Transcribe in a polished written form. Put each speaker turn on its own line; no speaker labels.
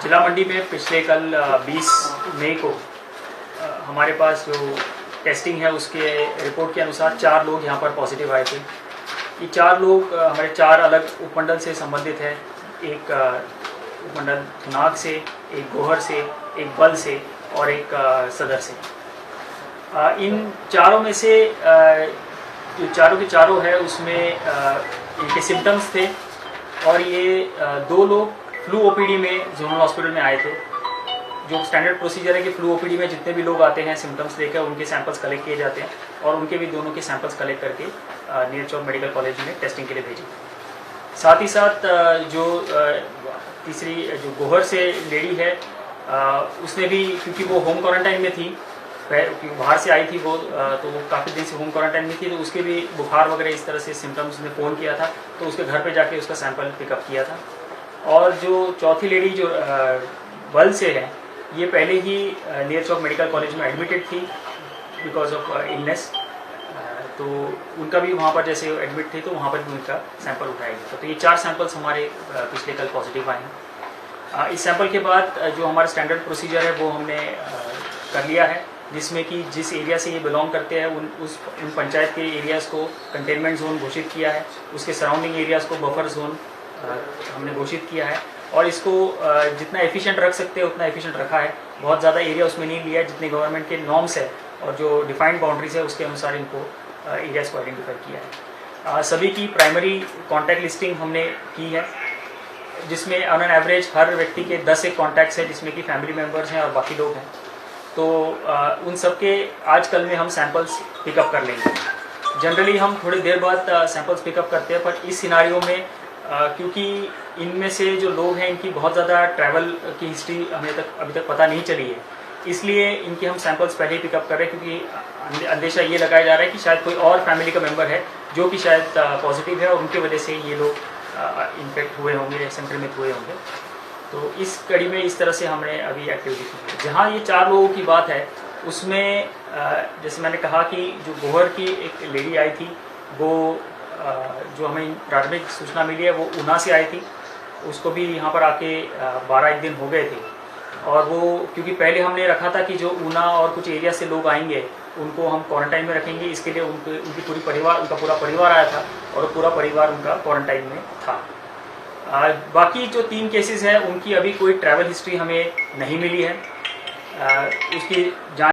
जिला मंडी में पिछले कल 20 मई को हमारे पास जो टेस्टिंग है उसके रिपोर्ट के अनुसार 4 लोग यहाँ पर पॉजिटिव आए थे। ये 4 लोग हमारे 4 अलग उपमंडल से संबंधित है। एक उपमंडल थुनाग से, एक गोहर से, एक बल से और एक सदर से। इन चारों में से जो चारों के चारों है उसमें इनके सिम्टम्स थे और ये 2 लोग फ्लू ओपीडी में जोनल हॉस्पिटल में आए थे। जो स्टैंडर्ड प्रोसीजर है कि फ्लू ओपीडी में जितने भी लोग आते हैं सिम्टम्स लेकर उनके सैंपल्स कलेक्ट किए जाते हैं और उनके भी दोनों के सैंपल्स कलेक्ट करके नियर चौक मेडिकल कॉलेज में टेस्टिंग के लिए भेजे। साथ ही साथ जो तीसरी जो गोहर से लेडी है उसने भी, क्योंकि वो होम क्वारंटाइन में थी, बाहर से आई थी वो, तो वो काफ़ी दिन से होम क्वारंटाइन में थी, तो उसके भी बुखार वगैरह इस तरह से सिम्टम्स ने फ़ोन किया था, तो उसके घर पे जाके उसका सैंपल पिकअप किया था। और जो चौथी लेडी जो बल से है, ये पहले ही नियर चौक मेडिकल कॉलेज में एडमिटेड थी बिकॉज ऑफ इलनेस, तो उनका भी वहाँ पर जैसे एडमिट थे तो वहाँ पर भी उनका सैंपल उठाया गया। तो ये 4 सैंपल्स हमारे पिछले कल पॉजिटिव आए हैं। इस सैंपल के बाद जो हमारा स्टैंडर्ड प्रोसीजर है वो हमने कर लिया है, जिसमें कि जिस एरिया से ये बिलोंग करते हैं उन पंचायत के एरियाज़ को कंटेनमेंट जोन घोषित किया है, उसके सराउंडिंग एरियाज़ को बफर जोन हमने घोषित किया है और इसको जितना एफिशिएंट रख सकते हैं उतना एफिशिएंट रखा है। बहुत ज़्यादा एरिया उसमें नहीं लिया है, जितने गवर्नमेंट के नॉर्म्स है और जो डिफाइंड बाउंड्रीज है उसके अनुसार इनको एरियाज़ को आइडेंटिफाई किया है। सभी की प्राइमरी कॉन्टैक्ट लिस्टिंग हमने की है, जिसमें ऑन एन एवरेज हर व्यक्ति के 10 एक कॉन्टैक्ट्स हैं, जिसमें कि फैमिली मेम्बर्स हैं और बाकी लोग हैं। तो उन सब के आज कल में हम सैंपल्स पिकअप कर लेंगे। जनरली हम थोड़ी देर बाद सैंपल्स पिकअप करते हैं, पर इस सिनारियो में क्योंकि इनमें से जो लोग हैं इनकी बहुत ज़्यादा ट्रैवल की हिस्ट्री हमें अभी तक पता नहीं चली है, इसलिए इनके हम सैंपल्स पहले ही पिकअप कर रहे हैं, क्योंकि अंदेशा ये लगाया जा रहा है कि शायद कोई और फैमिली का मेम्बर है जो कि शायद पॉजिटिव है और उनकी वजह से ये लोग इन्फेक्ट हुए होंगे, संक्रमित हुए होंगे। तो इस कड़ी में इस तरह से हमने अभी एक्टिविटी की। जहाँ ये 4 लोगों की बात है उसमें जैसे मैंने कहा कि जो गोहर की एक लेडी आई थी, वो जो हमें प्राथमिक सूचना मिली है वो ऊना से आई थी। उसको भी यहाँ पर आके 12 दिन हो गए थे और वो, क्योंकि पहले हमने रखा था कि जो ऊना और कुछ एरिया से लोग आएंगे उनको हम क्वारंटाइन में रखेंगे, इसके लिए उनका पूरा परिवार आया था और पूरा परिवार उनका क्वारंटाइन में था। बाकी जो 3 केसेस हैं उनकी अभी कोई ट्रैवल हिस्ट्री हमें नहीं मिली है, उसकी जांच